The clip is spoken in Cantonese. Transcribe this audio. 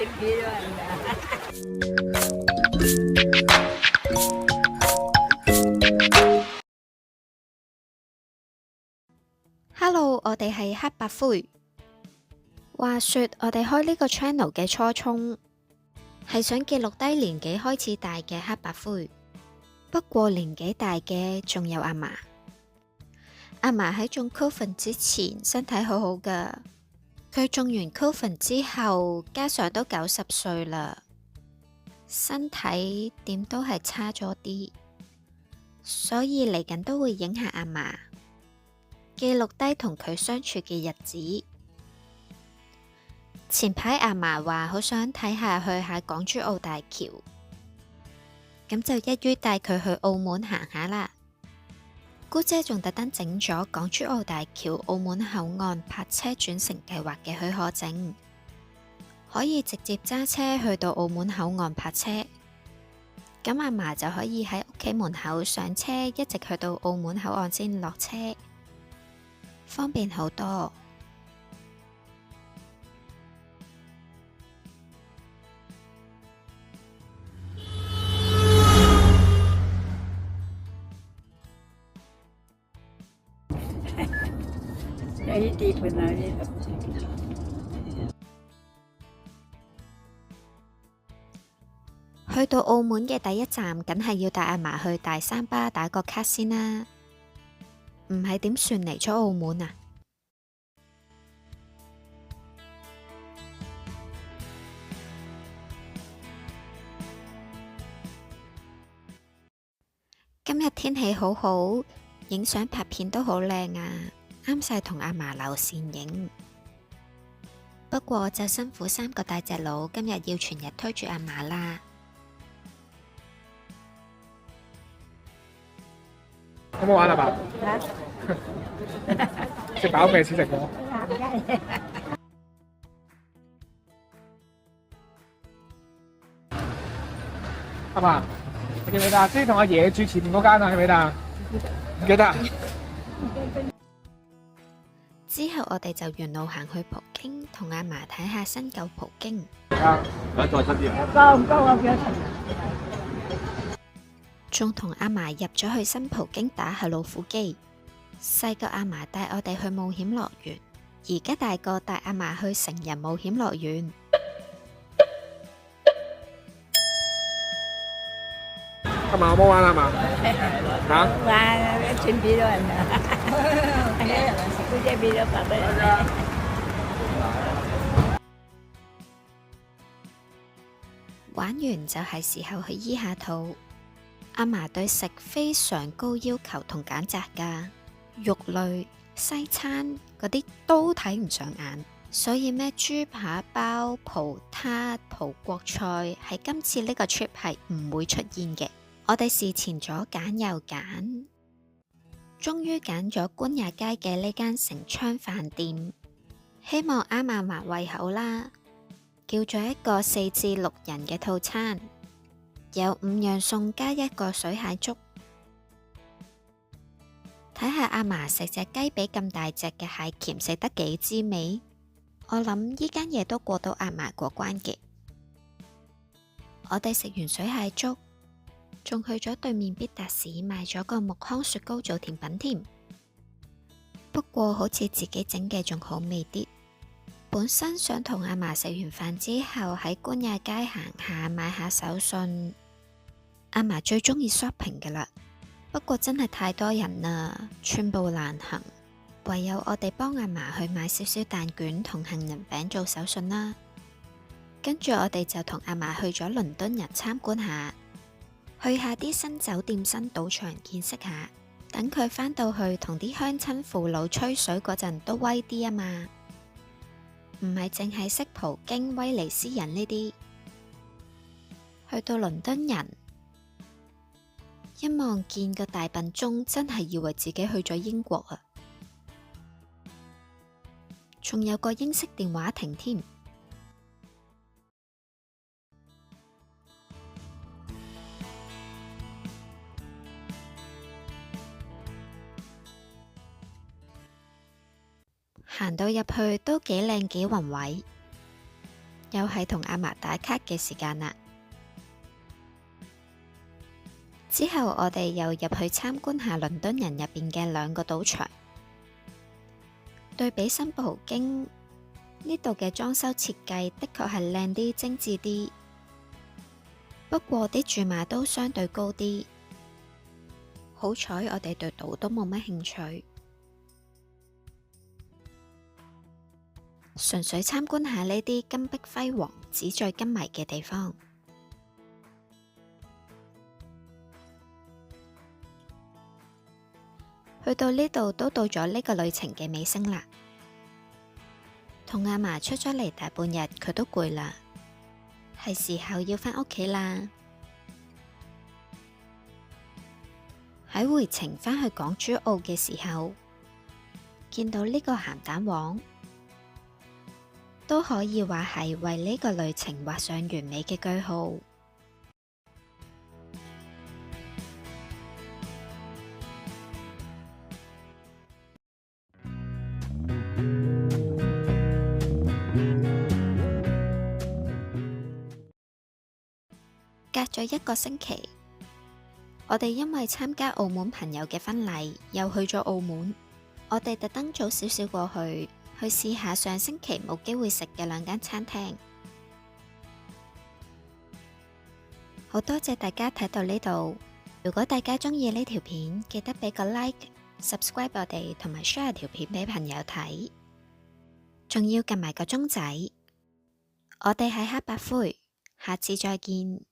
錢俾咗人㗎。Hello，我哋係黑白灰。話說我哋開呢個 channel 嘅初衷係想記錄低年紀開始大嘅黑白灰。不過年紀大嘅仲有阿嫲。阿嫲喺中 Covid 之前身體好好噶，佢中完 Covid 之後加上都90歲啦，身體點都係差咗啲，所以嚟緊都會影下阿嫲，記錄低同佢相處嘅日子。前排阿嫲話好想睇下去下港珠澳大橋，咁就一於帶佢去澳門行下啦。姑姐仲特登整咗港珠澳大橋澳門口岸泊車轉乘計劃嘅許可證，可以直接揸車去到澳門口岸泊車，咁阿嫲就可以喺屋企門口上車，一直去到澳門口岸先落車，方便好多。有啲地盤啊呢度。去到澳門嘅第一站，梗係要帶阿嫲去大三巴打個卡先啦。唔係點算嚟咗澳門啊？今日天氣好好，影相拍片都好靚啊，啱晒同阿嫲留倩影。不過就辛苦3個大隻佬，今日要全日推住阿嫲啦。好唔好玩啊？爸，食飽未？先食咗。阿爸，你記唔記得？即係同阿爺住前面嗰間啊，記唔記得？唔記得。之後我哋就沿路行去葡京，同阿嫲睇下新舊葡京。啊，再出啲。高唔高啊？幾多層？仲同阿嫲入咗去新葡京打下老虎機。細個阿嫲帶我哋去冒險樂園，而家大個帶阿嫲去成人冒險樂園。阿嫲好唔好玩啊？嘛？嚇？玩錢俾咗人㗎。姑姐俾咗爸爸人。玩完就係時候去醫下肚。阿嫲對食非常高要求同揀擇㗎，肉類、西餐嗰啲都睇唔上眼，所以咩豬扒包、葡撻、葡國菜喺今次呢個 trip 係唔會出現嘅。我哋事前咗揀又揀，終於揀咗官也街嘅呢間成昌飯店，希望啱阿嫲胃口啦。叫咗一個4至6人嘅套餐，有5樣餸加1個水蟹粥。睇下阿嫲食隻雞髀咁大隻嘅蟹鉗食得幾滋味，我諗呢間嘢都過到阿嫲過關嘅。我哋食完水蟹粥，仲去咗對面必達市買咗個木糠雪糕做甜品添。不過好似自己整嘅仲好味啲。本身想同阿嫲食完飯之後喺官也街行下買下手信，阿嫲最中意 shopping 㗎喇。不過真係太多人啦，寸步難行，唯有我哋幫阿嫲去買少少蛋卷同杏仁餅做手信啦。跟住我哋就同阿嫲去咗倫敦人參觀下，去下啲新酒店新賭場見識下，等佢返到去同啲鄉親父老吹水嗰陣都威啲啊嘛。唔係淨係識葡京、威尼斯人呢啲，去到倫敦人一望見個大笨鐘，真係以為自己去咗英國啊！仲有個英式電話亭添。行到入去都幾靚幾宏偉，又係同阿嫲打卡嘅時間啦。之後我哋又入去參觀下倫敦人入邊嘅2個賭場。對比新葡京，呢度嘅裝修設計的確係靚啲、精緻啲，不過啲注碼都相對高啲。好彩我哋對賭都冇乜興趣，純粹參觀下呢啲金碧輝煌、紙醉金迷嘅地方。去到呢度都到咗呢個旅程嘅尾聲啦。同阿嫲出咗嚟大半日，佢都攰啦，係時候要返屋企啦。喺回程返去港珠澳嘅時候，見到呢個鹹蛋黃，都可以話係為呢個旅程畫上完美嘅句號。隔咗1個星期，我哋因為參加澳門朋友嘅婚禮，又去咗澳門。我哋特登早少少過去試下上星期冇機會食嘅2間餐廳。好多謝大家睇到呢度。如果大家中意呢條片，記得俾個 like、subscribe 我哋，同埋 share 條片俾朋友睇，仲要撳埋個鐘仔。我哋係黑白灰，下次再見。